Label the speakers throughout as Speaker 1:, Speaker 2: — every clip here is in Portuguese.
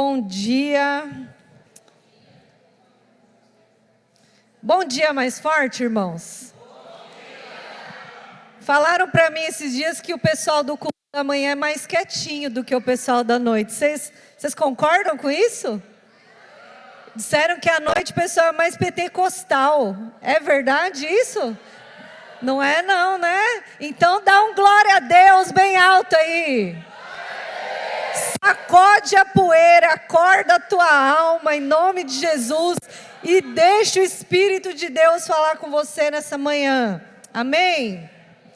Speaker 1: Bom dia. Bom dia mais forte, irmãos. Falaram para mim esses dias que o pessoal do culto da manhã é mais quietinho do que o pessoal da noite. Vocês concordam com isso? Disseram que à noite o pessoal é mais pentecostal. É verdade isso? Não é não, né? Então dá um glória a Deus bem alto aí. Sacode a poeira, acorda a tua alma em nome de Jesus e deixa o Espírito de Deus falar com você nessa manhã. Amém?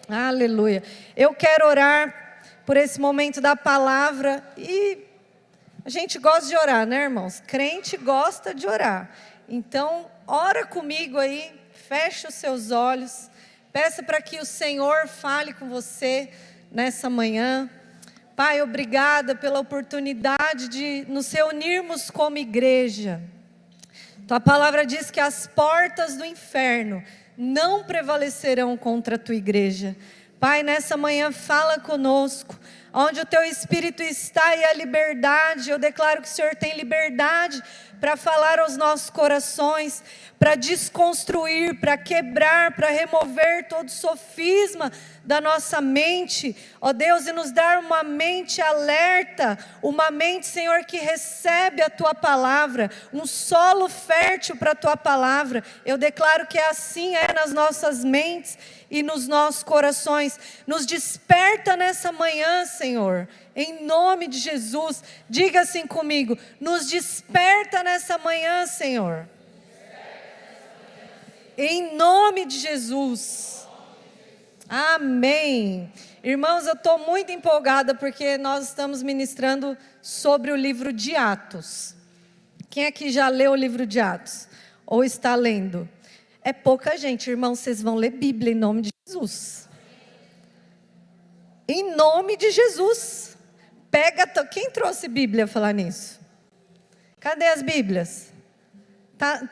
Speaker 1: Aleluia. Eu quero orar por esse momento da palavra e a gente gosta de orar, né, irmãos? Crente gosta de orar. Então, ora comigo aí, fecha os seus olhos, peça para que o Senhor fale com você nessa manhã. Pai, obrigada pela oportunidade de nos reunirmos como igreja. Tua palavra diz que as portas do inferno não prevalecerão contra a tua igreja. Pai, nessa manhã fala conosco. Onde o teu Espírito está e a liberdade, eu declaro que o Senhor tem liberdade para falar aos nossos corações, para desconstruir, para quebrar, para remover todo sofisma da nossa mente, ó Deus, e nos dar uma mente alerta, uma mente, Senhor, que recebe a Tua palavra, um solo fértil para a Tua palavra. Eu declaro que assim é nas nossas mentes e nos nossos corações. Nos desperta nessa manhã, Senhor, em nome de Jesus. Diga assim comigo: nos desperta nessa manhã, Senhor, em nome de Jesus. Amém. Irmãos, eu estou muito empolgada porque nós estamos ministrando sobre o livro de Atos. Quem aqui já leu o livro de Atos? Ou está lendo? É pouca gente, irmãos, vocês vão ler Bíblia em nome de Jesus. Em nome de Jesus. Quem trouxe Bíblia falar nisso? Cadê as Bíblias?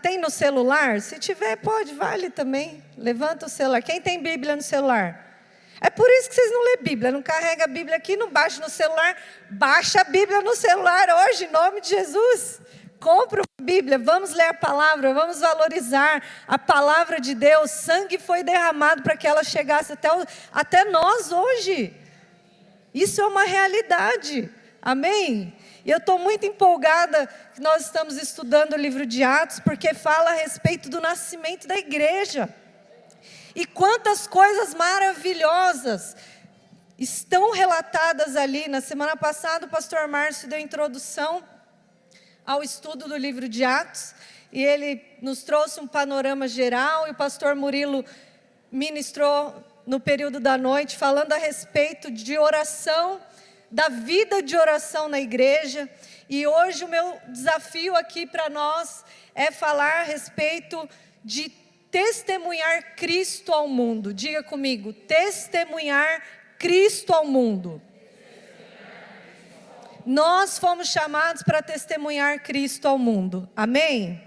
Speaker 1: Tem no celular? Se tiver, vale também. Levanta o celular. Quem tem Bíblia no celular? É por isso que vocês não lêem Bíblia. Não carrega a Bíblia aqui, não baixa no celular. Baixa a Bíblia no celular hoje, em nome de Jesus. Compra a Bíblia, vamos ler a palavra, vamos valorizar a palavra de Deus. Sangue foi derramado para que ela chegasse até nós hoje. Isso é uma realidade. Amém? E eu estou muito empolgada que nós estamos estudando o livro de Atos, porque fala a respeito do nascimento da igreja. E quantas coisas maravilhosas estão relatadas ali. Na semana passada o pastor Márcio deu introdução ao estudo do livro de Atos, e ele nos trouxe um panorama geral, e o pastor Murilo ministrou no período da noite, falando a respeito de oração, da vida de oração na igreja. E hoje o meu desafio aqui para nós é falar a respeito de testemunhar Cristo ao mundo. Diga comigo: testemunhar Cristo ao mundo. Nós fomos chamados para testemunhar Cristo ao mundo. Amém?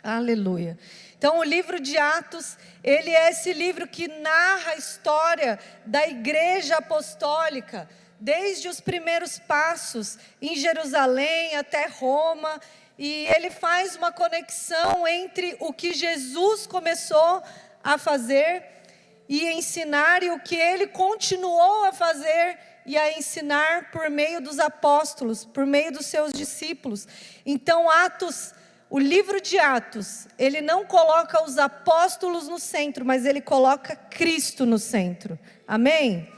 Speaker 1: Aleluia. Então o livro de Atos, ele é esse livro que narra a história da igreja apostólica, desde os primeiros passos em Jerusalém até Roma, e ele faz uma conexão entre o que Jesus começou a fazer e ensinar, e o que ele continuou a fazer e a ensinar por meio dos apóstolos, por meio dos seus discípulos. Então Atos, o livro de Atos, ele não coloca os apóstolos no centro, mas ele coloca Cristo no centro. Amém?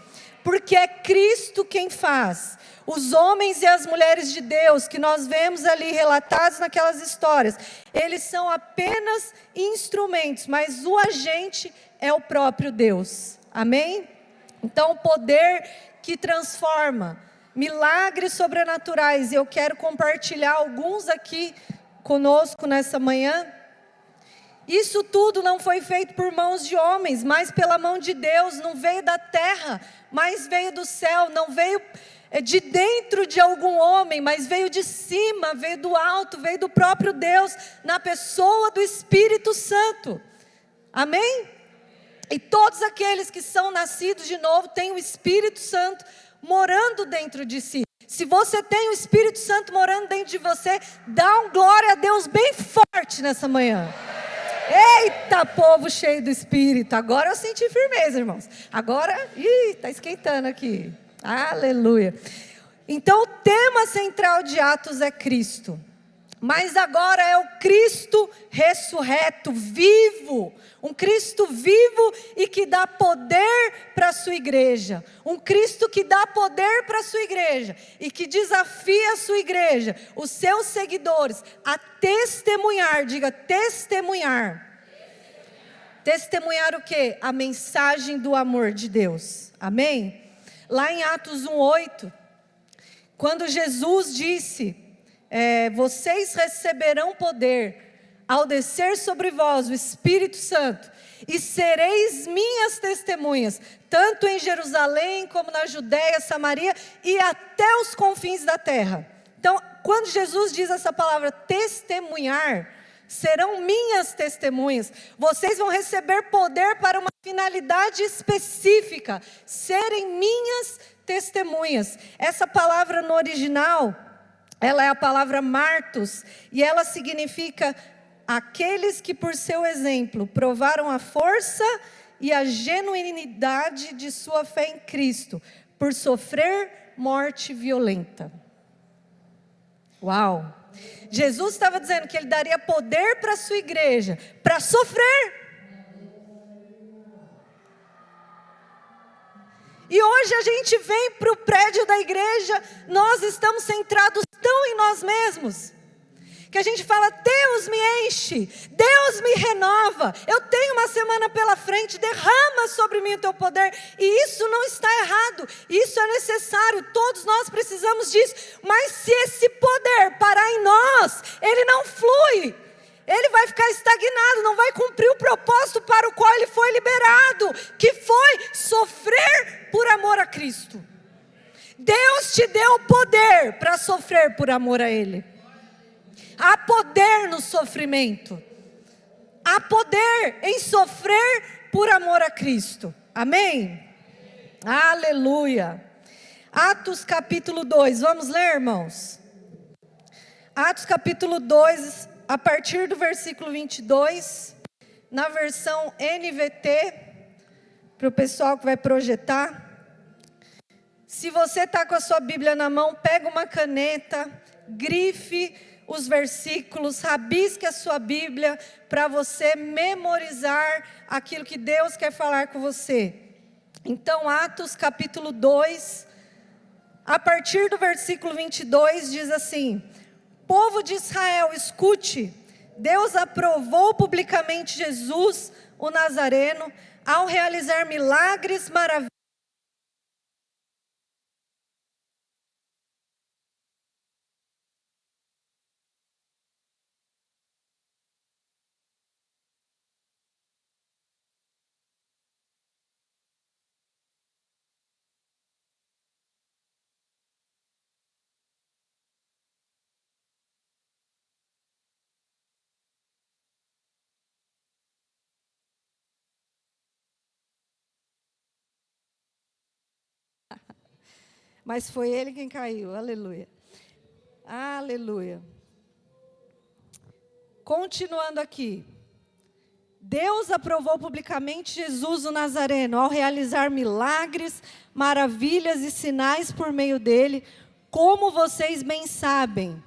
Speaker 1: Porque é Cristo quem faz. Os homens e as mulheres de Deus que nós vemos ali relatados naquelas histórias, eles são apenas instrumentos, mas o agente é o próprio Deus. Amém? Então o poder que transforma, milagres sobrenaturais, e eu quero compartilhar alguns aqui conosco nessa manhã. Isso tudo não foi feito por mãos de homens, mas pela mão de Deus. Não veio da terra, mas veio do céu. Não veio de dentro de algum homem, mas veio de cima, veio do alto, veio do próprio Deus, na pessoa do Espírito Santo. Amém? E todos aqueles que são nascidos de novo têm o Espírito Santo morando dentro de si. Se você tem o Espírito Santo morando dentro de você, dá um glória a Deus bem forte nessa manhã. Eita, povo cheio do Espírito. Agora eu senti firmeza, irmãos. Agora, está esquentando aqui. Aleluia. Então o tema central de Atos é Cristo. Mas agora é o Cristo ressurreto, vivo. Um Cristo vivo e que dá poder para a sua igreja. Um Cristo que dá poder para a sua igreja. E que desafia a sua igreja, os seus seguidores, a testemunhar. Diga, testemunhar. Testemunhar o quê? A mensagem do amor de Deus. Amém? Lá em Atos 1:8, quando Jesus disse... vocês receberão poder ao descer sobre vós o Espírito Santo, e sereis minhas testemunhas, tanto em Jerusalém como na Judéia, Samaria e até os confins da terra. Então, quando Jesus diz essa palavra testemunhar, serão minhas testemunhas, vocês vão receber poder para uma finalidade específica, serem minhas testemunhas. Essa palavra no original, ela é a palavra martos, e ela significa aqueles que por seu exemplo provaram a força e a genuinidade de sua fé em Cristo, por sofrer morte violenta. Uau! Jesus estava dizendo que Ele daria poder para a sua igreja, para sofrer. E hoje a gente vem para o prédio da igreja, nós estamos centrados tão em nós mesmos, que a gente fala, Deus me enche, Deus me renova, eu tenho uma semana pela frente, derrama sobre mim o teu poder, e isso não está errado, isso é necessário, todos nós precisamos disso, mas se esse poder parar em nós, ele não flui, ele vai ficar estagnado, não vai cumprir o propósito para o qual ele foi liberado, que foi sofrer por amor a Cristo. Deus te deu poder para sofrer por amor a Ele. Há poder no sofrimento. Há poder em sofrer por amor a Cristo. Amém? Aleluia. Atos capítulo 2, vamos ler, irmãos? Atos capítulo 2, a partir do versículo 22, na versão NVT, para o pessoal que vai projetar. Se você está com a sua Bíblia na mão, pega uma caneta, grife os versículos, rabisque a sua Bíblia, para você memorizar aquilo que Deus quer falar com você. Então, Atos capítulo 2, a partir do versículo 22, diz assim: povo de Israel, escute, Deus aprovou publicamente Jesus, o Nazareno, ao realizar milagres, maravilhas. Mas foi ele quem caiu, aleluia. Aleluia. Continuando aqui. Deus aprovou publicamente Jesus o Nazareno, ao realizar milagres, maravilhas e sinais por meio dele, como vocês bem sabem.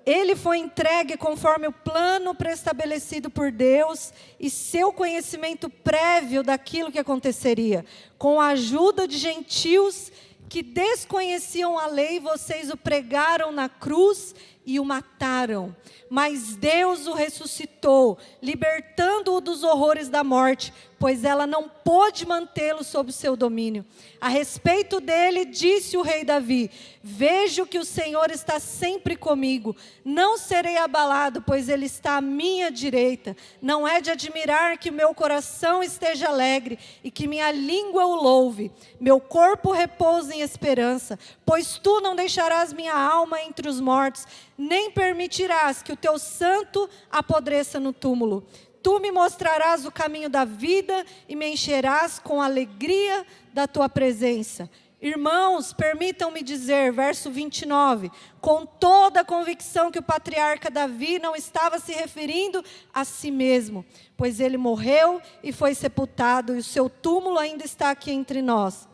Speaker 1: Ele foi entregue conforme o plano preestabelecido por Deus e seu conhecimento prévio daquilo que aconteceria. Com a ajuda de gentios que desconheciam a lei, vocês o pregaram na cruz e o mataram. Mas Deus o ressuscitou, libertando-o dos horrores da morte, pois ela não pôde mantê-lo sob o seu domínio. A respeito dele, disse o rei Davi: vejo que o Senhor está sempre comigo, não serei abalado, pois ele está à minha direita. Não é de admirar que meu coração esteja alegre e que minha língua o louve. Meu corpo repousa em esperança, pois tu não deixarás minha alma entre os mortos, nem permitirás que o teu santo apodreça no túmulo. Tu me mostrarás o caminho da vida e me encherás com a alegria da tua presença. Irmãos, permitam-me dizer, verso 29, com toda a convicção que o patriarca Davi não estava se referindo a si mesmo, pois ele morreu e foi sepultado, e o seu túmulo ainda está aqui entre nós.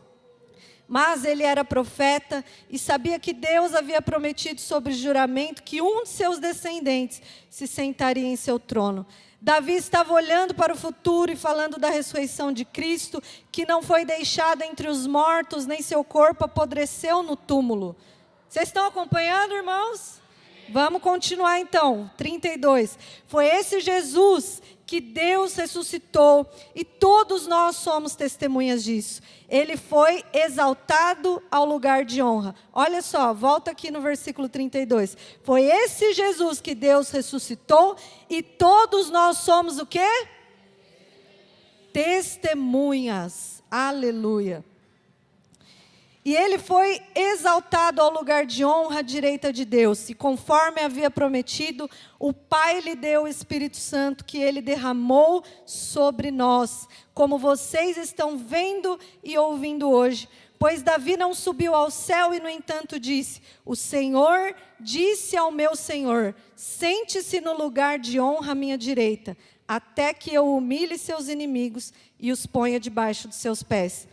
Speaker 1: Mas ele era profeta e sabia que Deus havia prometido sobre juramento que um de seus descendentes se sentaria em seu trono. Davi estava olhando para o futuro e falando da ressurreição de Cristo, que não foi deixado entre os mortos, nem seu corpo apodreceu no túmulo. Vocês estão acompanhando, irmãos? Vamos continuar então, 32. Foi esse Jesus que Deus ressuscitou e todos nós somos testemunhas disso. Ele foi exaltado ao lugar de honra. Olha só, volta aqui no versículo 32. Foi esse Jesus que Deus ressuscitou e todos nós somos o quê? Testemunhas. Aleluia. E ele foi exaltado ao lugar de honra à direita de Deus. E conforme havia prometido, o Pai lhe deu o Espírito Santo que ele derramou sobre nós, como vocês estão vendo e ouvindo hoje. Pois Davi não subiu ao céu e, no entanto, disse: o Senhor disse ao meu Senhor: sente-se no lugar de honra à minha direita, até que eu humilhe seus inimigos e os ponha debaixo dos seus pés.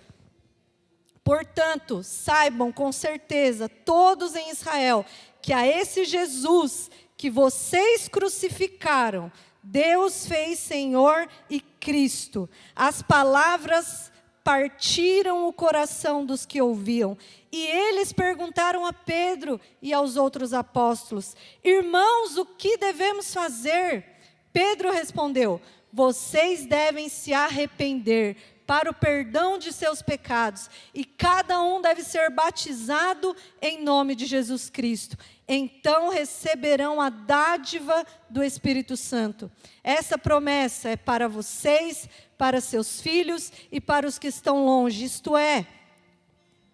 Speaker 1: Portanto, saibam com certeza, todos em Israel, que a esse Jesus que vocês crucificaram, Deus fez Senhor e Cristo. As palavras partiram o coração dos que ouviam. E eles perguntaram a Pedro e aos outros apóstolos: irmãos, o que devemos fazer? Pedro respondeu: vocês devem se arrepender para o perdão de seus pecados, e cada um deve ser batizado em nome de Jesus Cristo. Então receberão a dádiva do Espírito Santo. Essa promessa é para vocês, para seus filhos e para os que estão longe, isto é,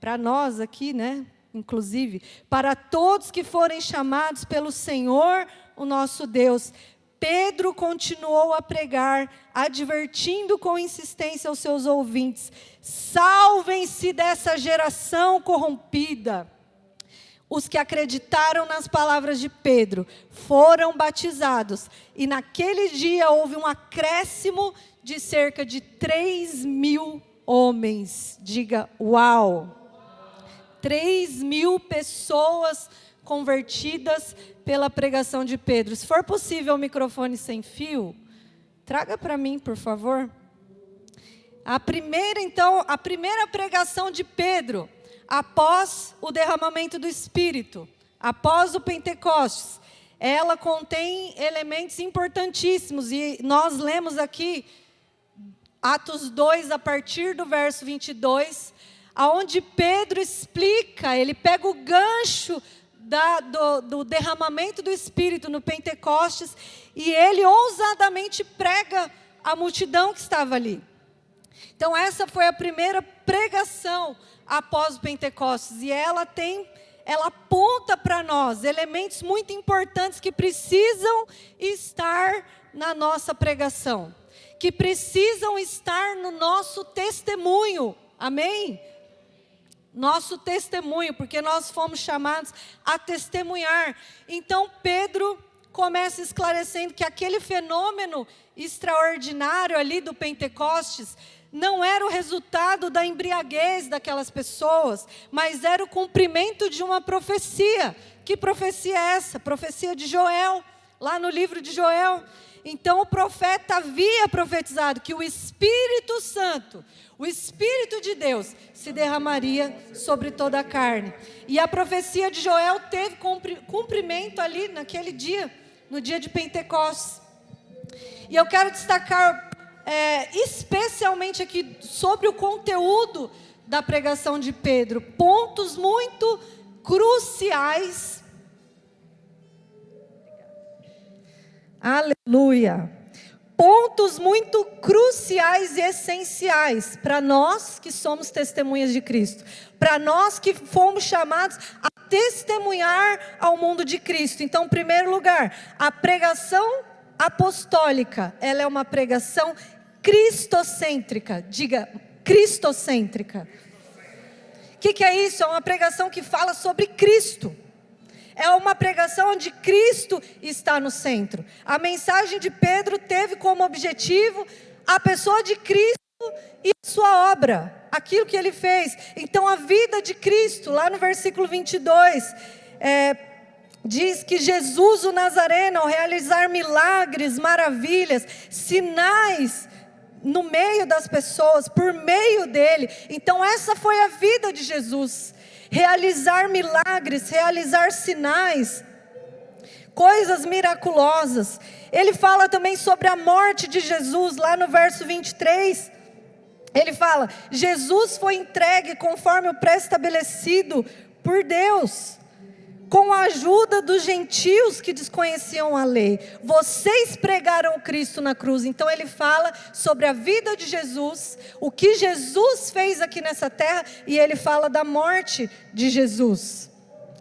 Speaker 1: para nós aqui, né? Inclusive, para todos que forem chamados pelo Senhor, o nosso Deus. Pedro continuou a pregar, advertindo com insistência aos seus ouvintes: salvem-se dessa geração corrompida. Os que acreditaram nas palavras de Pedro foram batizados, e naquele dia houve um acréscimo de cerca de 3.000 homens. Diga, uau! 3.000 pessoas convertidas pela pregação de Pedro. Se for possível o microfone sem fio, traga para mim, por favor. A primeira pregação de Pedro, após o derramamento do Espírito, após o Pentecostes, ela contém elementos importantíssimos, e nós lemos aqui Atos 2, a partir do verso 22, aonde Pedro explica, ele pega o gancho do derramamento do Espírito no Pentecostes, e ele ousadamente prega a multidão que estava ali. Então essa foi a primeira pregação após o Pentecostes, e ela aponta para nós elementos muito importantes que precisam estar na nossa pregação, que precisam estar no nosso testemunho, amém? Nosso testemunho, porque nós fomos chamados a testemunhar. Então Pedro começa esclarecendo que aquele fenômeno extraordinário ali do Pentecostes não era o resultado da embriaguez daquelas pessoas, mas era o cumprimento de uma profecia. Que profecia é essa? Profecia de Joel, lá no livro de Joel. Então o profeta havia profetizado que o Espírito Santo, o Espírito de Deus, se derramaria sobre toda a carne. E a profecia de Joel teve cumprimento ali naquele dia, no dia de Pentecostes. E eu quero destacar especialmente aqui sobre o conteúdo da pregação de Pedro, pontos muito cruciais. Aleluia! Pontos muito cruciais e essenciais para nós que somos testemunhas de Cristo, para nós que fomos chamados a testemunhar ao mundo de Cristo. Então, em primeiro lugar, a pregação apostólica, ela é uma pregação cristocêntrica. Diga, cristocêntrica. que é isso? É uma pregação que fala sobre Cristo. É uma pregação onde Cristo está no centro. A mensagem de Pedro teve como objetivo a pessoa de Cristo e a sua obra, aquilo que ele fez. Então a vida de Cristo, lá no versículo 22, diz que Jesus o Nazareno, ao realizar milagres, maravilhas, sinais no meio das pessoas, por meio dele. Então essa foi a vida de Jesus. Realizar milagres, realizar sinais, coisas miraculosas. Ele fala também sobre a morte de Jesus, lá no verso 23. Ele fala: Jesus foi entregue conforme o pré-estabelecido por Deus, com a ajuda dos gentios que desconheciam a lei. Vocês pregaram Cristo na cruz. Então ele fala sobre a vida de Jesus, o que Jesus fez aqui nessa terra, e ele fala da morte de Jesus.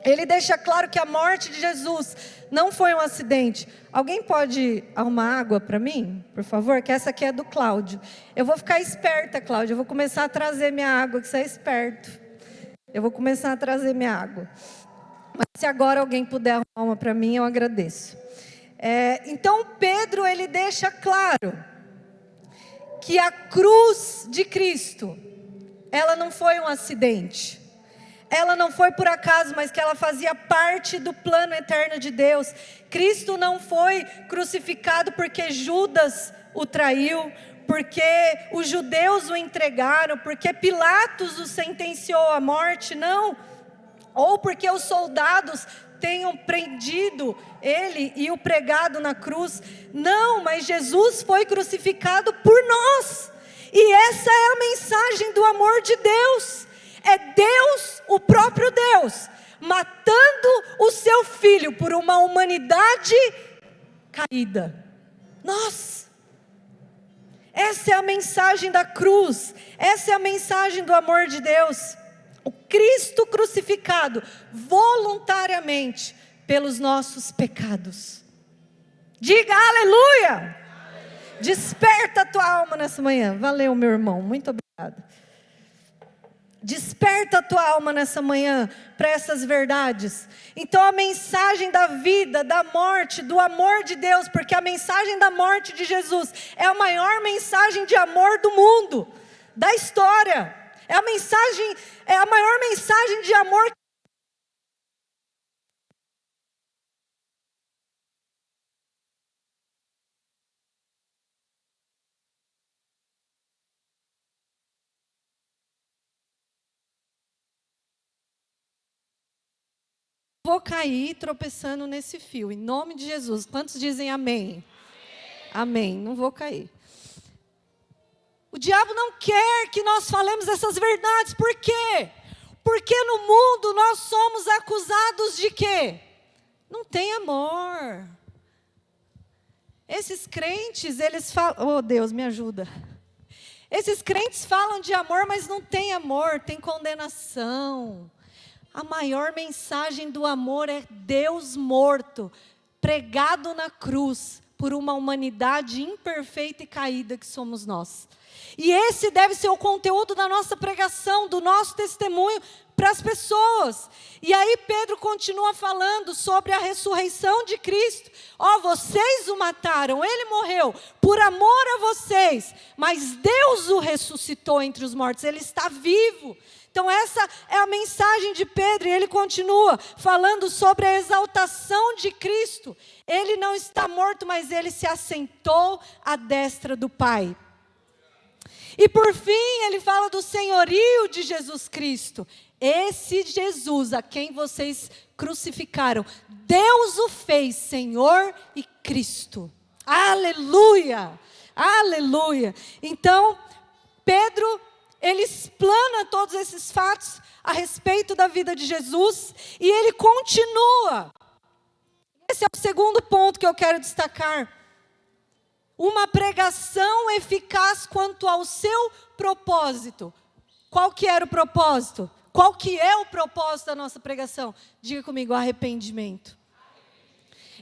Speaker 1: Ele deixa claro que a morte de Jesus não foi um acidente. Alguém pode arrumar água para mim, por favor? Que essa aqui é do Cláudio. Eu vou ficar esperta, Cláudio. Eu vou começar a trazer minha água, que você é esperto. Eu vou começar a trazer minha água. Mas se agora alguém puder arrumar uma para mim, eu agradeço. Então Pedro, ele deixa claro que a cruz de Cristo, ela não foi um acidente. Ela não foi por acaso, mas que ela fazia parte do plano eterno de Deus. Cristo não foi crucificado porque Judas o traiu, porque os judeus o entregaram, porque Pilatos o sentenciou à morte, não. Ou porque os soldados tenham prendido ele e o pregado na cruz. Não, mas Jesus foi crucificado por nós. E essa é a mensagem do amor de Deus. É Deus, o próprio Deus, matando o seu Filho por uma humanidade caída. Essa é a mensagem da cruz. Essa é a mensagem do amor de Deus. O Cristo crucificado voluntariamente pelos nossos pecados. Diga aleluia! Desperta a tua alma nessa manhã. Valeu, meu irmão, muito obrigado. Desperta a tua alma nessa manhã para essas verdades. Então a mensagem da vida, da morte, do amor de Deus, porque a mensagem da morte de Jesus é a maior mensagem de amor do mundo, da história. É a maior mensagem de amor. Vou cair tropeçando nesse fio, em nome de Jesus. Quantos dizem amém? Amém, não vou cair. O diabo não quer que nós falemos essas verdades. Por quê? Porque no mundo nós somos acusados de quê? Não tem amor. Esses crentes, eles falam... Oh, Deus, me ajuda. Esses crentes falam de amor, mas não tem amor, tem condenação. A maior mensagem do amor é Deus morto, pregado na cruz, por uma humanidade imperfeita e caída que somos nós. E esse deve ser o conteúdo da nossa pregação, do nosso testemunho para as pessoas. E aí Pedro continua falando sobre a ressurreição de Cristo. Vocês o mataram, ele morreu por amor a vocês, mas Deus o ressuscitou entre os mortos, ele está vivo. Então essa é a mensagem de Pedro, e ele continua falando sobre a exaltação de Cristo. Ele não está morto, mas ele se assentou à destra do Pai. E por fim, ele fala do senhorio de Jesus Cristo. Esse Jesus a quem vocês crucificaram, Deus o fez Senhor e Cristo. Aleluia! Aleluia! Então, Pedro, ele explana todos esses fatos a respeito da vida de Jesus, e ele continua. Esse é o segundo ponto que eu quero destacar. Uma pregação eficaz quanto ao seu propósito. Qual que era o propósito? Qual que é o propósito da nossa pregação? Diga comigo, arrependimento.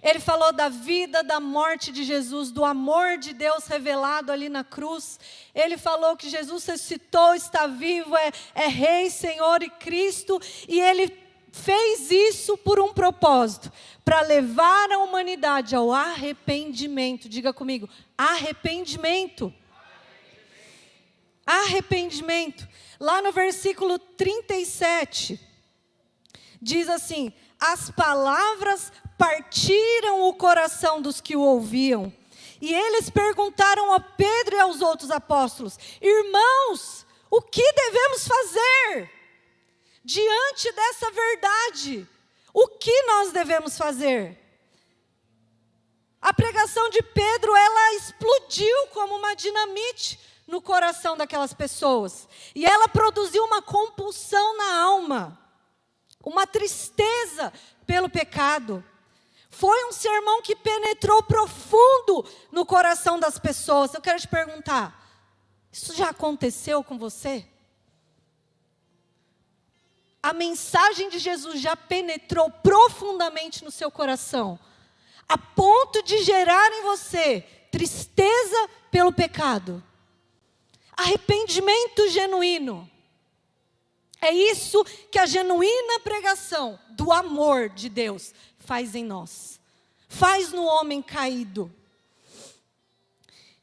Speaker 1: Ele falou da vida, da morte de Jesus, do amor de Deus revelado ali na cruz. Ele falou que Jesus ressuscitou, está vivo, é Rei, Senhor e Cristo. E Ele fez isso por um propósito, para levar a humanidade ao arrependimento. Diga comigo, arrependimento. Arrependimento. Lá no versículo 37, diz assim: as palavras partiram o coração dos que o ouviam, e eles perguntaram a Pedro e aos outros apóstolos: irmãos, o que devemos fazer diante dessa verdade? O que nós devemos fazer? A pregação de Pedro, ela explodiu como uma dinamite no coração daquelas pessoas, e ela produziu uma compulsão na alma, uma tristeza pelo pecado. Foi um sermão que penetrou profundo no coração das pessoas. Eu quero te perguntar, isso já aconteceu com você? A mensagem de Jesus já penetrou profundamente no seu coração, a ponto de gerar em você tristeza pelo pecado, arrependimento genuíno. É isso que a genuína pregação do amor de Deus faz em nós, faz no homem caído.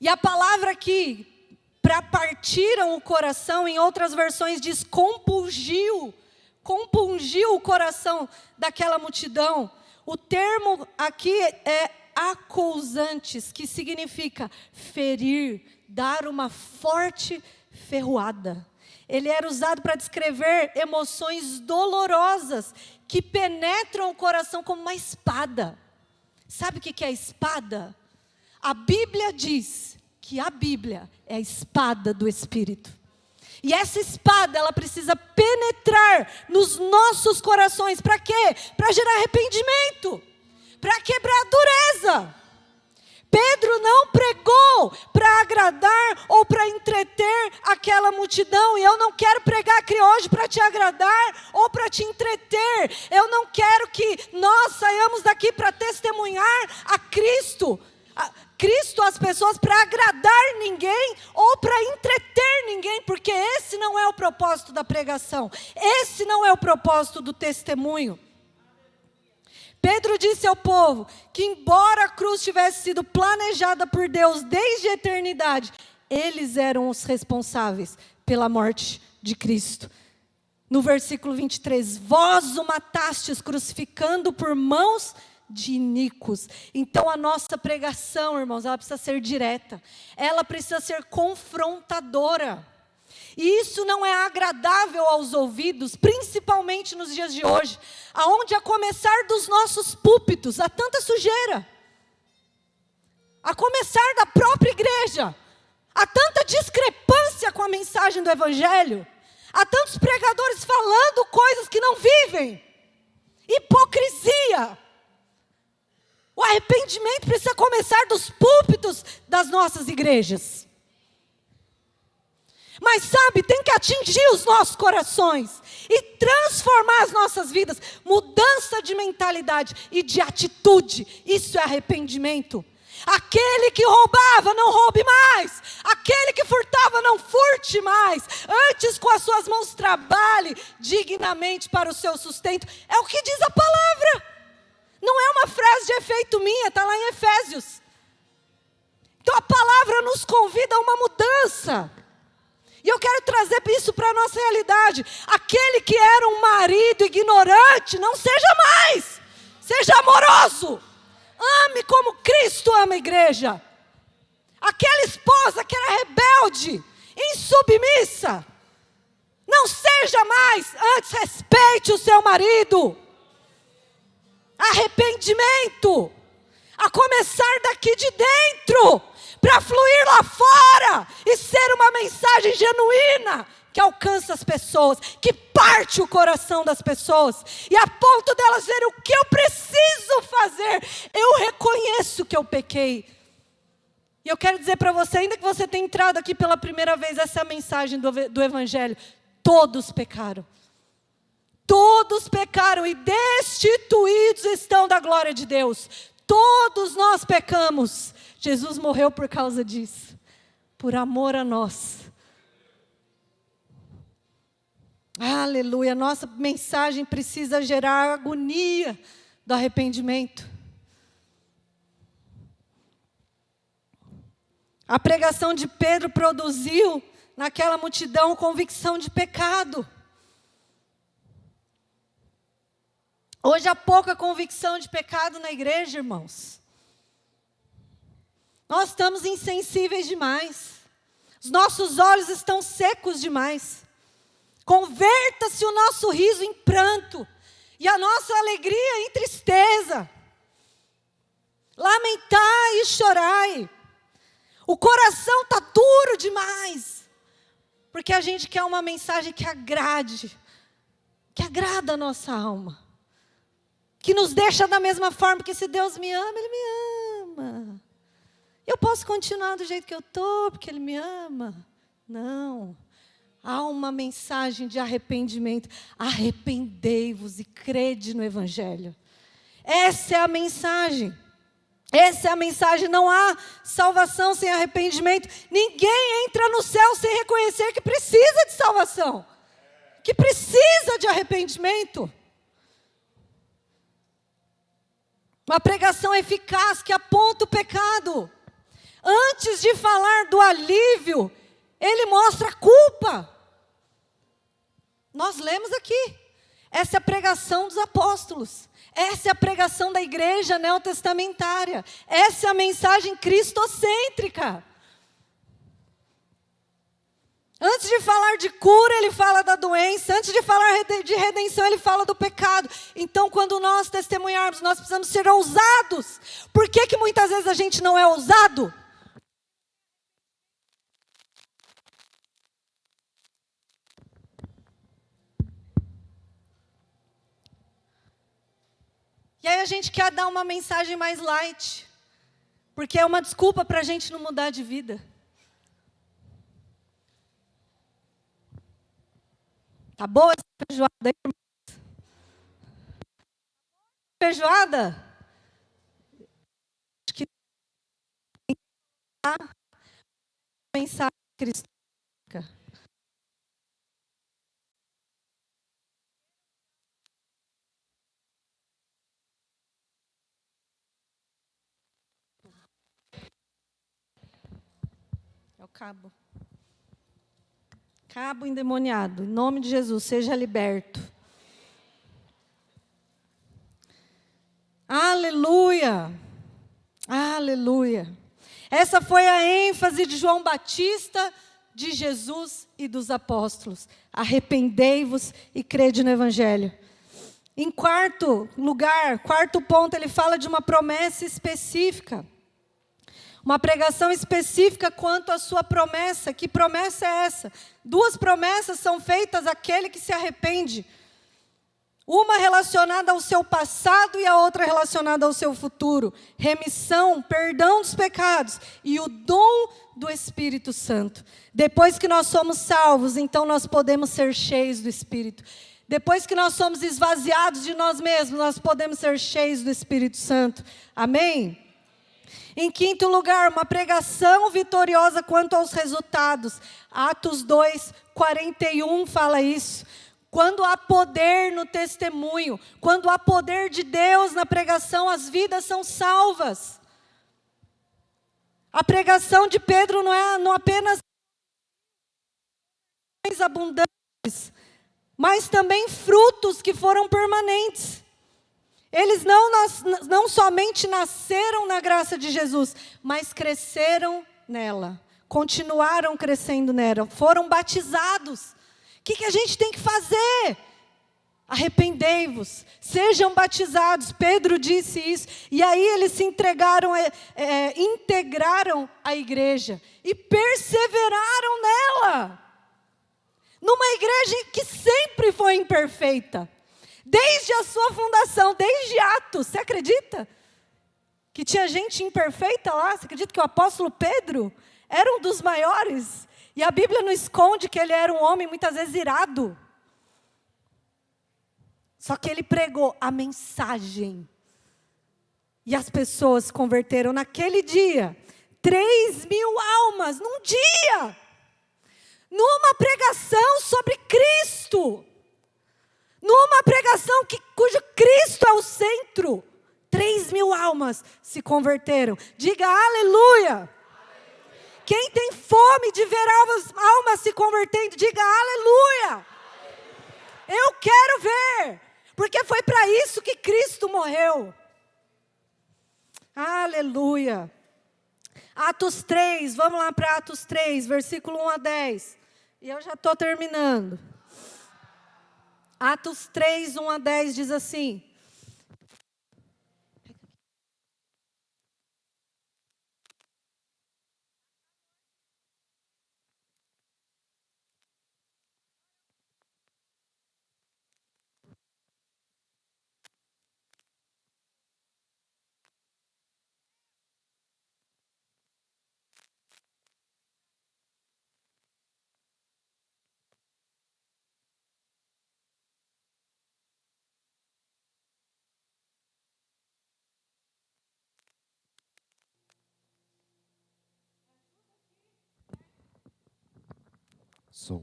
Speaker 1: E a palavra aqui, para partiram o coração, em outras versões diz compungiu o coração daquela multidão. O termo aqui é acousantes, que significa ferir, dar uma forte ferroada. Ele era usado para descrever emoções dolorosas que penetram o coração como uma espada. Sabe o que é espada? A Bíblia diz que a Bíblia é a espada do Espírito. E essa espada, ela precisa penetrar nos nossos corações. Para quê? Para gerar arrependimento, para quebrar a dureza. Pedro não pregou para agradar ou para entreter aquela multidão. E eu não quero pregar aqui hoje para te agradar ou para te entreter. Eu não quero que nós saiamos daqui para testemunhar a Cristo às pessoas, para agradar ninguém ou para entreter ninguém, porque esse não é o propósito da pregação, esse não é o propósito do testemunho. Pedro disse ao povo que, embora a cruz tivesse sido planejada por Deus desde a eternidade, eles eram os responsáveis pela morte de Cristo. No versículo 23, vós o matastes crucificando por mãos de iníquos. Então a nossa pregação, irmãos, ela precisa ser direta, ela precisa ser confrontadora. E isso não é agradável aos ouvidos, principalmente nos dias de hoje, aonde a começar dos nossos púlpitos há tanta sujeira, a começar da própria igreja, há tanta discrepância com a mensagem do Evangelho, há tantos pregadores falando coisas que não vivem, hipocrisia. O arrependimento precisa começar dos púlpitos das nossas igrejas. Mas sabe, tem que atingir os nossos corações e transformar as nossas vidas. Mudança de mentalidade e de atitude, isso é arrependimento. Aquele que roubava, não roube mais. Aquele que furtava, não furte mais. Antes, com as suas mãos, trabalhe dignamente para o seu sustento. É o que diz a palavra. Não é uma frase de efeito minha, está lá em Efésios. Então a palavra nos convida a uma mudança. E eu quero trazer isso para a nossa realidade. Aquele que era um marido ignorante, não seja mais. Seja amoroso. Ame como Cristo ama a igreja. Aquela esposa que era rebelde, insubmissa, não seja mais. Antes respeite o seu marido. Arrependimento, a começar daqui de dentro, para fluir lá fora e ser uma mensagem genuína que alcança as pessoas, que parte o coração das pessoas, e a ponto delas verem o que eu preciso fazer. Eu reconheço que eu pequei. E eu quero dizer para você, ainda que você tenha entrado aqui pela primeira vez, essa é a mensagem do Evangelho: todos pecaram. Todos pecaram e destituídos estão da glória de Deus. Todos nós pecamos. Jesus morreu por causa disso. Por amor a nós. Aleluia. Nossa mensagem precisa gerar a agonia do arrependimento. A pregação de Pedro produziu naquela multidão convicção de pecado. Hoje há pouca convicção de pecado na igreja, irmãos. Nós estamos insensíveis demais. Os nossos olhos estão secos demais. Converta-se o nosso riso em pranto e a nossa alegria em tristeza. Lamentai e chorai. O coração está duro demais. Porque a gente quer uma mensagem que agrade, que agrada a nossa alma. Que nos deixa da mesma forma, porque se Deus me ama, Ele me ama. Eu posso continuar do jeito que eu estou, porque Ele me ama. Não. Há uma mensagem de arrependimento. Arrependei-vos e crede no Evangelho. Essa é a mensagem. Essa é a mensagem. Não há salvação sem arrependimento. Ninguém entra no céu sem reconhecer que precisa de salvação. Que precisa de arrependimento. Uma pregação eficaz que aponta o pecado. Antes de falar do alívio, ele mostra a culpa. Nós lemos aqui. Essa é a pregação dos apóstolos. Essa é a pregação da igreja neotestamentária. Essa é a mensagem cristocêntrica. Antes de falar de cura, ele fala da doença. Antes de falar de redenção, ele fala do pecado. Então, quando nós testemunharmos, nós precisamos ser ousados. Por que muitas vezes a gente não é ousado? E aí a gente quer dar uma mensagem mais light. Porque é uma desculpa para a gente não mudar de vida. Tá boa essa feijoada aí, irmãos? Feijoada? Acho que tem que dar mensagem cristã. É o cabo. Cabo endemoniado, em nome de Jesus, seja liberto. Aleluia, aleluia. Essa foi a ênfase de João Batista, de Jesus e dos apóstolos. Arrependei-vos e crede no Evangelho. Em quarto lugar, quarto ponto, ele fala de uma promessa específica. Uma pregação específica quanto à sua promessa. Que promessa é essa? Duas promessas são feitas àquele que se arrepende. Uma relacionada ao seu passado e a outra relacionada ao seu futuro. Remissão, perdão dos pecados e o dom do Espírito Santo. Depois que nós somos salvos, então nós podemos ser cheios do Espírito. Depois que nós somos esvaziados de nós mesmos, nós podemos ser cheios do Espírito Santo. Amém? Em quinto lugar, uma pregação vitoriosa quanto aos resultados. Atos 2, 41 fala isso. Quando há poder no testemunho, quando há poder de Deus na pregação, as vidas são salvas. A pregação de Pedro não apenas abundantes, mas também frutos que foram permanentes. Eles não somente nasceram na graça de Jesus, mas cresceram nela, continuaram crescendo nela, foram batizados. O que a gente tem que fazer? Arrependei-vos, sejam batizados. Pedro disse isso, e aí eles se integraram à igreja e perseveraram nela. Numa igreja que sempre foi imperfeita. Desde a sua fundação, desde Atos, você acredita? Que tinha gente imperfeita lá? Você acredita que o apóstolo Pedro era um dos maiores? E a Bíblia não esconde que ele era um homem muitas vezes irado. Só que ele pregou a mensagem. E as pessoas se converteram naquele dia. 3.000 almas num dia. Numa pregação sobre Cristo. Numa pregação cujo Cristo é o centro. 3.000 almas se converteram. Diga aleluia. Quem tem fome de ver almas se convertendo, diga aleluia. Eu quero ver. Porque foi para isso que Cristo morreu. Aleluia. Atos 3, vamos lá para Atos 3, versículo 1 a 10. E eu já estou terminando. Atos 3, 1 a 10 diz assim.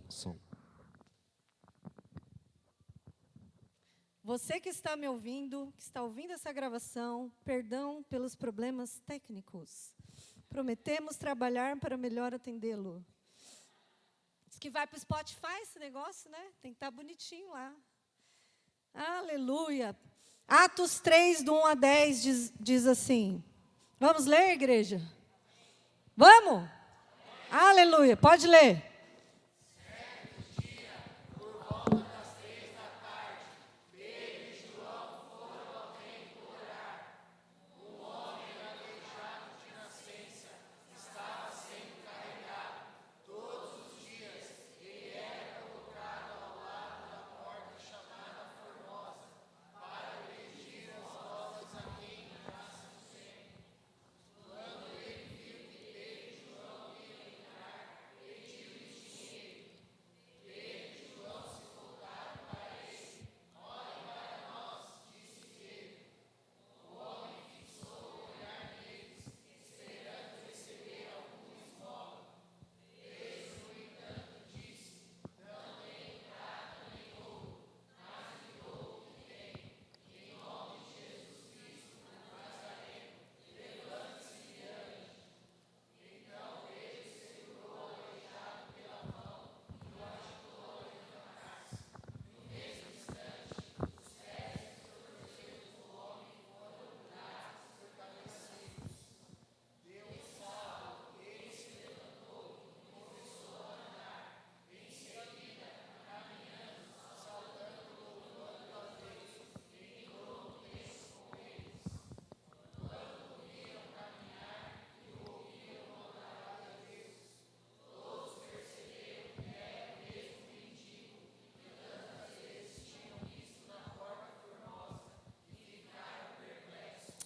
Speaker 2: Som.
Speaker 1: Você que está me ouvindo, que está ouvindo essa gravação, perdão pelos problemas técnicos. Prometemos trabalhar para melhor atendê-lo. Diz que vai para o Spotify esse negócio, né? Tem que estar bonitinho lá. Aleluia. Atos 3, do 1 a 10 diz assim. Vamos ler, igreja? Vamos? Aleluia. Pode ler.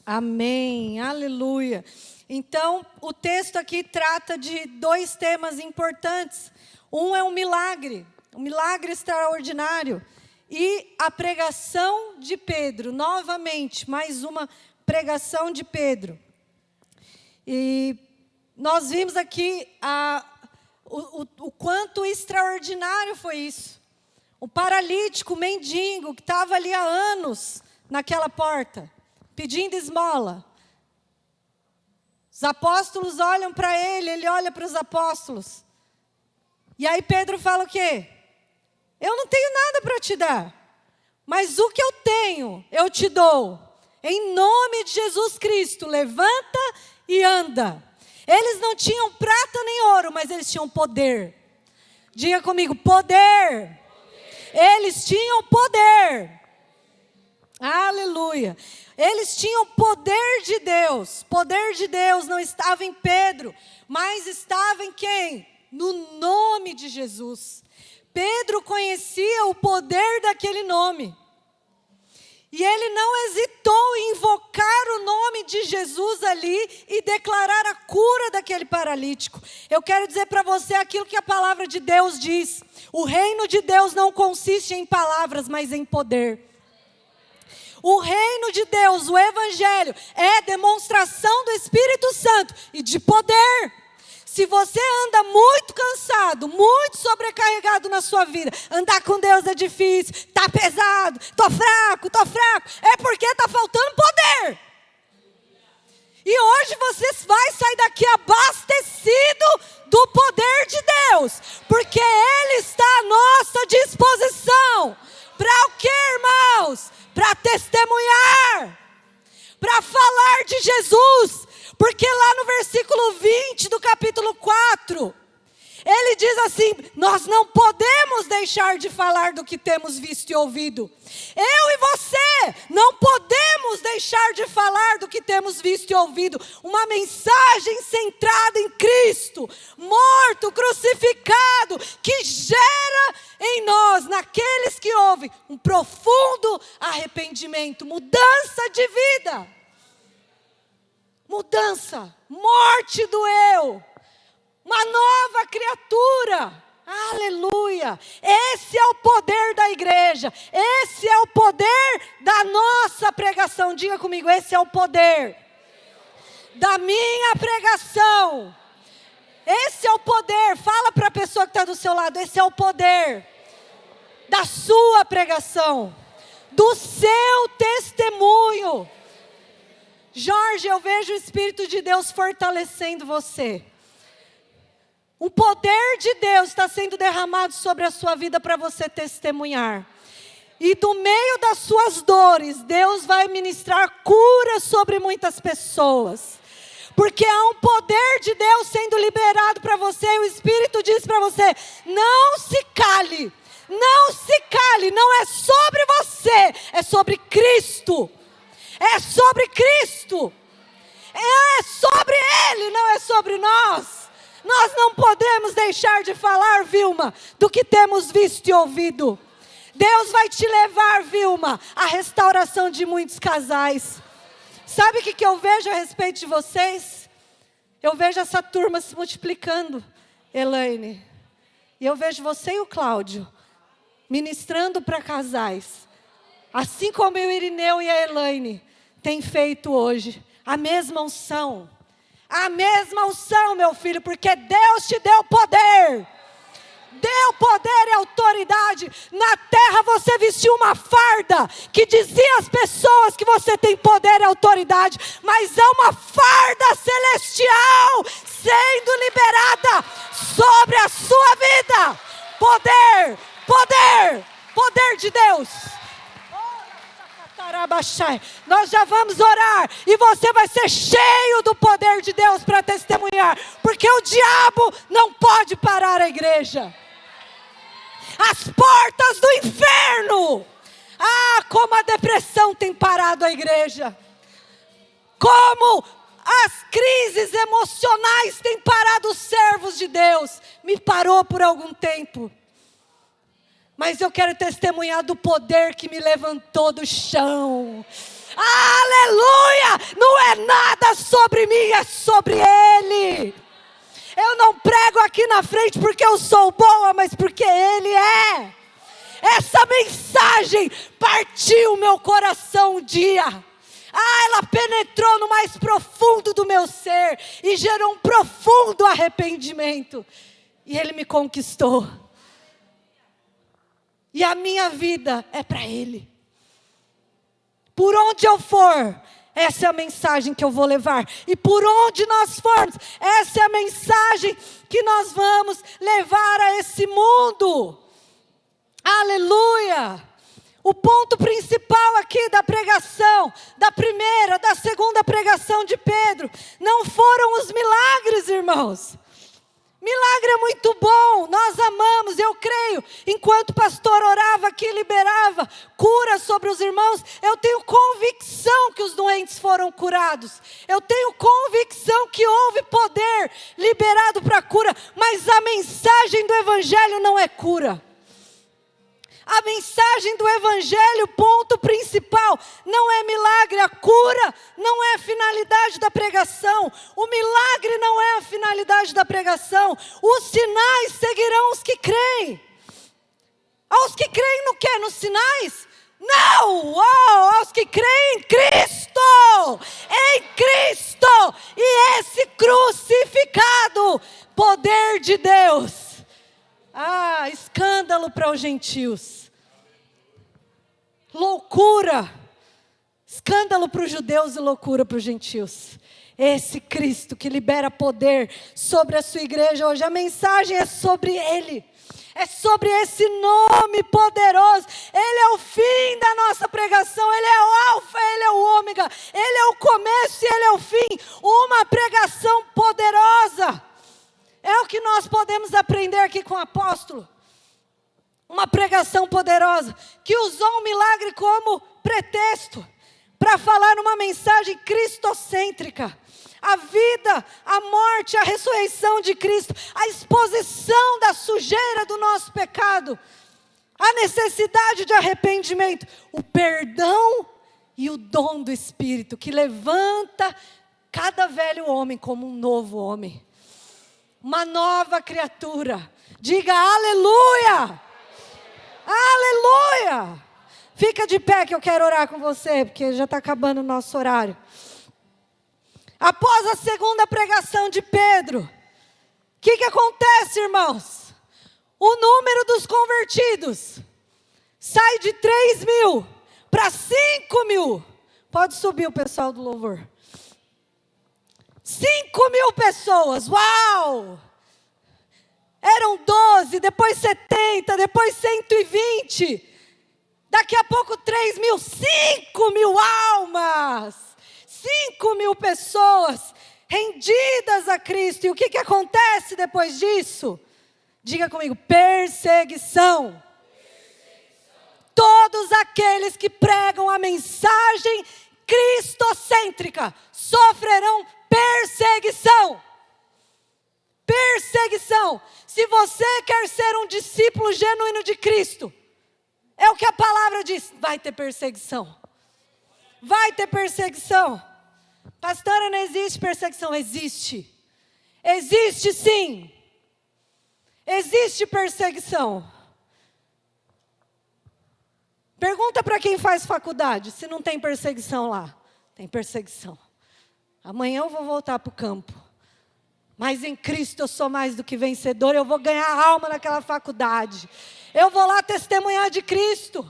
Speaker 1: Amém, aleluia. Então, o texto aqui trata de 2 temas importantes. Um é um milagre extraordinário. E a pregação de Pedro, novamente, mais uma pregação de Pedro. E nós vimos aqui o quanto extraordinário foi isso. O paralítico, o mendigo, que estava ali há anos naquela porta, pedindo esmola. Os apóstolos olham para ele, ele olha para os apóstolos. E aí Pedro fala o quê? Eu não tenho nada para te dar, mas o que eu tenho, eu te dou. Em nome de Jesus Cristo, levanta e anda. Eles não tinham prata nem ouro, mas eles tinham poder. Diga comigo, poder. Eles tinham poder. Aleluia. Eles tinham poder de Deus. Poder de Deus não estava em Pedro, mas estava em quem? No nome de Jesus. Pedro conhecia o poder daquele nome. E ele não hesitou em invocar o nome de Jesus ali e declarar a cura daquele paralítico. Eu quero dizer para você aquilo que a palavra de Deus diz. O reino de Deus não consiste em palavras, mas em poder. O reino de Deus, o evangelho, é demonstração do Espírito Santo e de poder. Se você anda muito cansado, muito sobrecarregado na sua vida, andar com Deus é difícil, está pesado, estou fraco, é porque está faltando poder. E hoje você vai sair daqui abastecido do poder de Deus, porque Ele está à nossa disposição. Para o que, irmãos? Para testemunhar, para falar de Jesus. Porque lá no versículo 20 do capítulo 4, ele diz assim: nós não podemos deixar de falar do que temos visto e ouvido. Eu e você não podemos deixar de falar do que temos visto e ouvido. Uma mensagem centrada em Cristo, morto, crucificado, que gera em nós, naqueles que ouvem, um profundo arrependimento, mudança de vida. Mudança, morte do eu, uma nova criatura, aleluia. Esse é o poder da igreja, esse é o poder da nossa pregação. Diga comigo, esse é o poder da minha pregação. Esse é o poder, fala para a pessoa que está do seu lado, esse é o poder da sua pregação, do seu testemunho. Jorge, eu vejo o Espírito de Deus fortalecendo você. O poder de Deus está sendo derramado sobre a sua vida para você testemunhar. E do meio das suas dores, Deus vai ministrar cura sobre muitas pessoas. Porque há um poder de Deus sendo liberado para você. E o Espírito diz para você: não se cale. Não se cale. Não é sobre você, é sobre Cristo. É sobre Cristo, é sobre Ele, não é sobre nós. Nós não podemos deixar de falar, Vilma, do que temos visto e ouvido. Deus vai te levar, Vilma, à restauração de muitos casais. Sabe o que eu vejo a respeito de vocês? Eu vejo essa turma se multiplicando, Elaine. E eu vejo você e o Cláudio ministrando para casais. Assim como o Irineu e a Elaine têm feito hoje. A mesma unção. A mesma unção, meu filho. Porque Deus te deu poder. Deu poder e autoridade. Na terra você vestiu uma farda que dizia às pessoas que você tem poder e autoridade. Mas é uma farda celestial sendo liberada sobre a sua vida. Poder, poder, poder de Deus. Nós já vamos orar e você vai ser cheio do poder de Deus para testemunhar, porque o diabo não pode parar a igreja. As portas do inferno, como a depressão tem parado a igreja, como as crises emocionais têm parado os servos de Deus. Me parou por algum tempo. Mas eu quero testemunhar do poder que me levantou do chão. Aleluia! Não é nada sobre mim, é sobre Ele. Eu não prego aqui na frente porque eu sou boa, mas porque Ele é. Essa mensagem partiu o meu coração um dia. Ela penetrou no mais profundo do meu ser e gerou um profundo arrependimento. E Ele me conquistou. E a minha vida é para Ele. Por onde eu for, essa é a mensagem que eu vou levar. E por onde nós formos, essa é a mensagem que nós vamos levar a esse mundo. Aleluia! O ponto principal aqui da pregação, da primeira, da segunda pregação de Pedro, não foram os milagres, irmãos. Milagre é muito bom, nós amamos, eu creio. Enquanto o pastor orava aqui, liberava cura sobre os irmãos, eu tenho convicção que os doentes foram curados. Eu tenho convicção que houve poder liberado para cura, mas a mensagem do evangelho não é cura. A mensagem do evangelho, ponto principal, não é milagre. A cura não é a finalidade da pregação. O milagre não é a finalidade da pregação. Os sinais seguirão os que creem. Aos que creem no quê? Nos sinais? Não, aos que creem em Cristo, e esse crucificado, poder de Deus. Escândalo para os gentios, loucura, escândalo para os judeus e loucura para os gentios. Esse Cristo que libera poder sobre a sua igreja hoje, a mensagem é sobre Ele. É sobre esse nome poderoso. Ele é o fim da nossa pregação. Ele é o alfa, Ele é o ômega. Ele é o começo e Ele é o fim. Uma pregação poderosa. É o que nós podemos aprender aqui com o apóstolo. Uma pregação poderosa, que usou um milagre como pretexto, para falar uma mensagem cristocêntrica. A vida, a morte, a ressurreição de Cristo, a exposição da sujeira do nosso pecado, a necessidade de arrependimento, o perdão e o dom do Espírito, que levanta cada velho homem como um novo homem, uma nova criatura. Diga aleluia! Aleluia! Fica de pé que eu quero orar com você, porque já está acabando o nosso horário. Após a segunda pregação de Pedro, o que acontece, irmãos? O número dos convertidos sai de 3.000 para 5.000. Pode subir o pessoal do louvor. 5.000 pessoas, uau! Eram 12, depois 70, depois 120. Daqui a pouco 3.000, 5.000 almas. 5.000 pessoas rendidas a Cristo. E o que acontece depois disso? Diga comigo, perseguição. Todos aqueles que pregam a mensagem cristocêntrica sofrerão perseguição. Perseguição. Se você quer ser um discípulo genuíno de Cristo, é o que a palavra diz, vai ter perseguição. Vai ter perseguição. Pastora, não existe perseguição. Existe. Existe sim. Existe perseguição. Pergunta para quem faz faculdade se não tem perseguição lá. Tem perseguição. Amanhã eu vou voltar para o campo. Mas em Cristo eu sou mais do que vencedor. Eu vou ganhar alma naquela faculdade. Eu vou lá testemunhar de Cristo.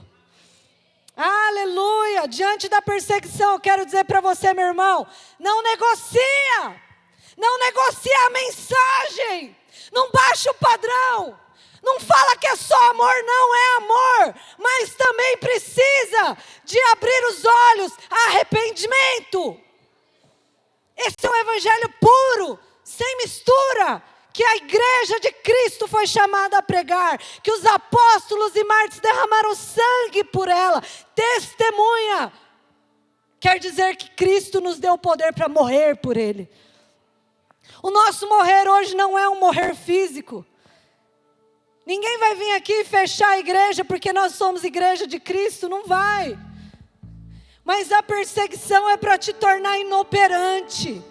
Speaker 1: Aleluia! Diante da perseguição, eu quero dizer para você, meu irmão, não negocia. Não negocia a mensagem. Não baixa o padrão. Não fala que é só amor, não é amor. Mas também precisa de abrir os olhos a arrependimento. Esse é o evangelho puro, sem mistura, que a igreja de Cristo foi chamada a pregar, que os apóstolos e mártires derramaram sangue por ela, testemunha, quer dizer que Cristo nos deu o poder para morrer por Ele. O nosso morrer hoje não é um morrer físico. Ninguém vai vir aqui fechar a igreja porque nós somos igreja de Cristo, não vai. Mas a perseguição é para te tornar inoperante.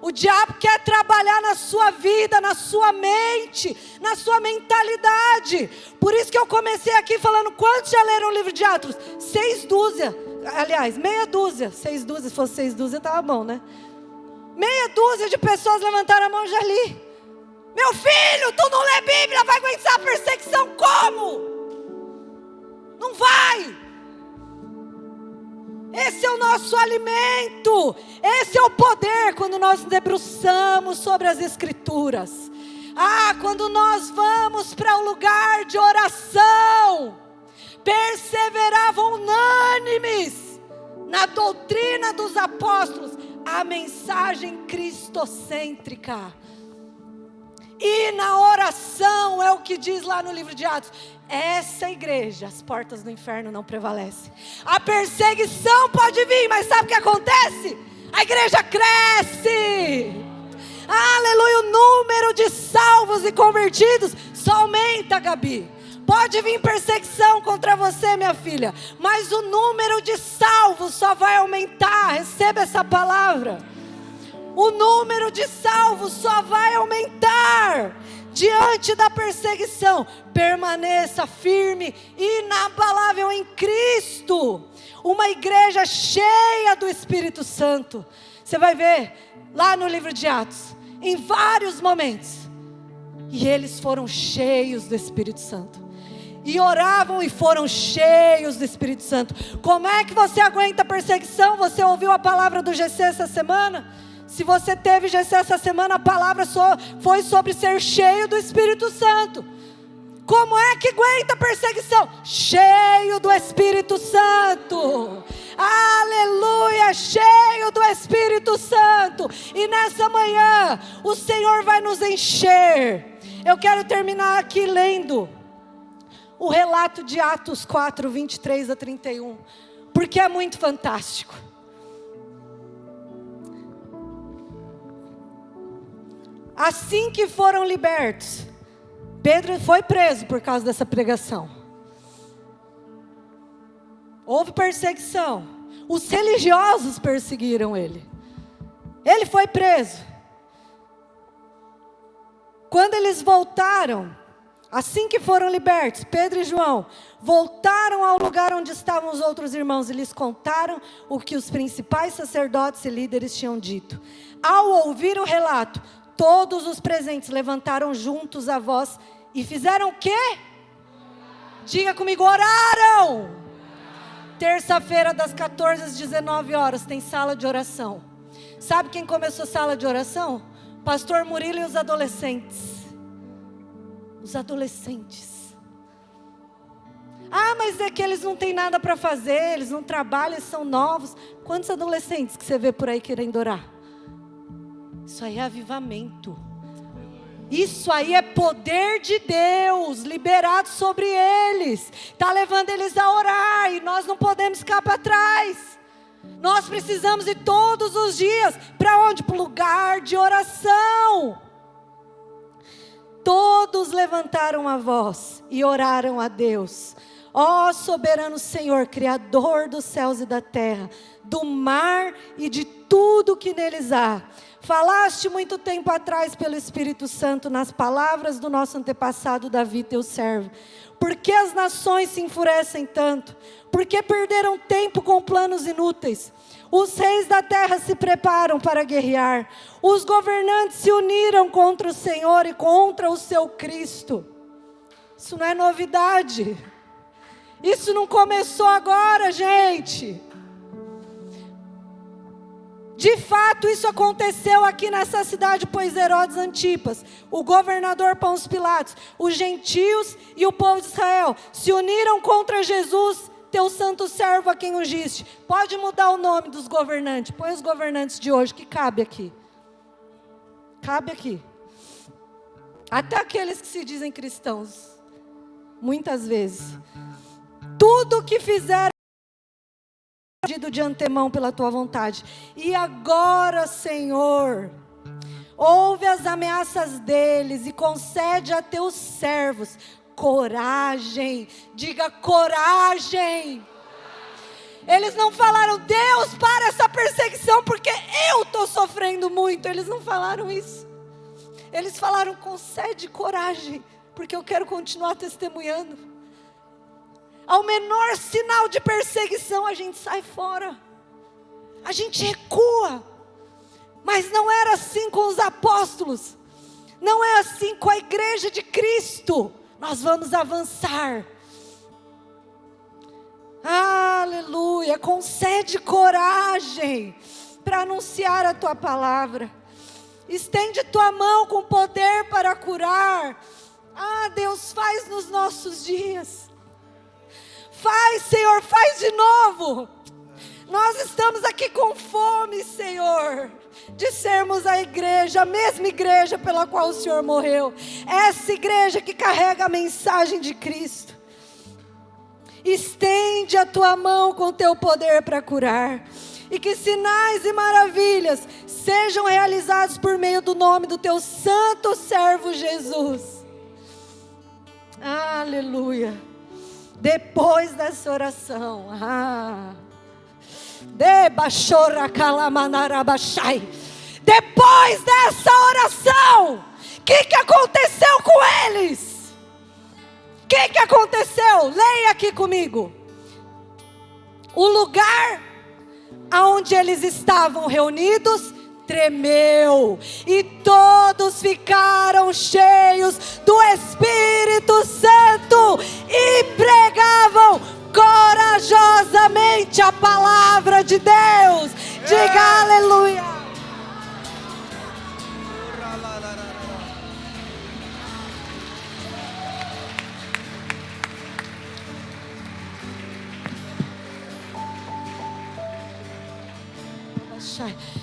Speaker 1: O diabo quer trabalhar na sua vida, na sua mente, na sua mentalidade. Por isso que eu comecei aqui falando, quantos já leram o livro de Atos? 6 dúzia, aliás, meia dúzia. 6 dúzias, se fosse 6 dúzia estava bom, né? Meia dúzia de pessoas levantaram a mão, já li. Meu filho, tu não lê Bíblia, vai aguentar a perseguição como? Não vai. Esse é o nosso alimento, esse é o poder quando nós nos debruçamos sobre as Escrituras. Quando nós vamos para o lugar de oração, perseveravam unânimes na doutrina dos apóstolos, a mensagem cristocêntrica. E na oração, é o que diz lá no livro de Atos, essa igreja, as portas do inferno não prevalecem. A perseguição pode vir, mas sabe o que acontece? A igreja cresce. Aleluia, o número de salvos e convertidos só aumenta, Gabi. Pode vir perseguição contra você, minha filha, mas o número de salvos só vai aumentar. Receba essa palavra. O número de salvos só vai aumentar. diante da perseguição, permaneça firme, inabalável em Cristo. Uma igreja cheia do Espírito Santo. Você vai ver lá no livro de Atos, em vários momentos, e eles foram cheios do Espírito Santo, e oravam e foram cheios do Espírito Santo. Como é que você aguenta a perseguição? Você ouviu a palavra do GC essa semana? Se você teve GC essa semana, a palavra foi sobre ser cheio do Espírito Santo. Como é que aguenta a perseguição? Cheio do Espírito Santo. Aleluia, cheio do Espírito Santo. E nessa manhã o Senhor vai nos encher. Eu quero terminar aqui lendo o relato de Atos 4, 23 a 31, porque é muito fantástico. Assim que foram libertos, Pedro foi preso por causa dessa pregação. Houve perseguição. Os religiosos perseguiram ele. Ele foi preso. Quando eles voltaram, assim que foram libertos, Pedro e João voltaram ao lugar onde estavam os outros irmãos e lhes contaram o que os principais sacerdotes e líderes tinham dito. Ao ouvir o relato, todos os presentes levantaram juntos a voz e fizeram o quê? Diga comigo, oraram. Terça-feira das 14 às 19 horas tem sala de oração. Sabe quem começou a sala de oração? Pastor Murilo e os adolescentes. Os adolescentes. Ah, mas é que eles não têm nada para fazer, eles não trabalham, eles são novos. Quantos adolescentes que você vê por aí querendo orar? Isso aí é avivamento. Isso aí é poder de Deus liberado sobre eles. Está levando eles a orar e nós não podemos ficar para trás. Nós precisamos ir todos os dias. Para onde? Para o lugar de oração. Todos levantaram a voz e oraram a Deus. Ó soberano Senhor, Criador dos céus e da terra, do mar e de tudo que neles há. Falaste muito tempo atrás pelo Espírito Santo nas palavras do nosso antepassado Davi, teu servo. Por que as nações se enfurecem tanto? Por que perderam tempo com planos inúteis? Os reis da terra se preparam para guerrear. Os governantes se uniram contra o Senhor e contra o seu Cristo. Isso não é novidade. Isso não começou agora, gente. De fato, isso aconteceu aqui nessa cidade, pois Herodes Antipas, o governador Pôncio Pilatos, os gentios e o povo de Israel se uniram contra Jesus, teu santo servo a quem ungiste. Pode mudar o nome dos governantes, põe os governantes de hoje, que cabe aqui. Cabe aqui. Até aqueles que se dizem cristãos, muitas vezes. Tudo o que fizeram de antemão pela tua vontade. E agora, Senhor, ouve as ameaças deles e concede a teus servos coragem. Diga coragem. Eles não falaram, Deus, para essa perseguição porque eu estou sofrendo muito. Eles não falaram isso. Eles falaram, concede coragem porque eu quero continuar testemunhando. Ao menor sinal de perseguição, a gente sai fora. A gente recua. Mas não era assim com os apóstolos. Não é assim com a igreja de Cristo. Nós vamos avançar. Aleluia. Concede coragem para anunciar a tua palavra. Estende tua mão com poder para curar. Ah, Deus, faz nos nossos dias. Faz, Senhor, faz de novo. Nós estamos aqui com fome, Senhor, de sermos a igreja, a mesma igreja pela qual o Senhor morreu. Essa igreja que carrega a mensagem de Cristo. Estende a tua mão com teu poder para curar. E que sinais e maravilhas sejam realizados por meio do nome do teu santo servo Jesus. Aleluia. Depois dessa oração, depois dessa oração, o que aconteceu com eles. O que aconteceu? Leia aqui comigo. O lugar onde eles estavam reunidos tremeu, e todos ficaram cheios do Espírito Santo e pregavam corajosamente a palavra de Deus. Diga aleluia.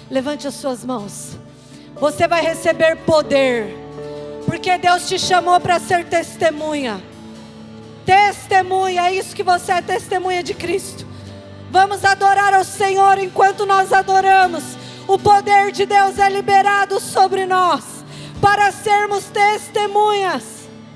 Speaker 1: Levante as suas mãos. Você vai receber poder, porque Deus te chamou para ser testemunha. Testemunha, é isso que você é, testemunha de Cristo. Vamos adorar ao Senhor. Enquanto nós adoramos, o poder de Deus é liberado sobre nós, para sermos testemunhas.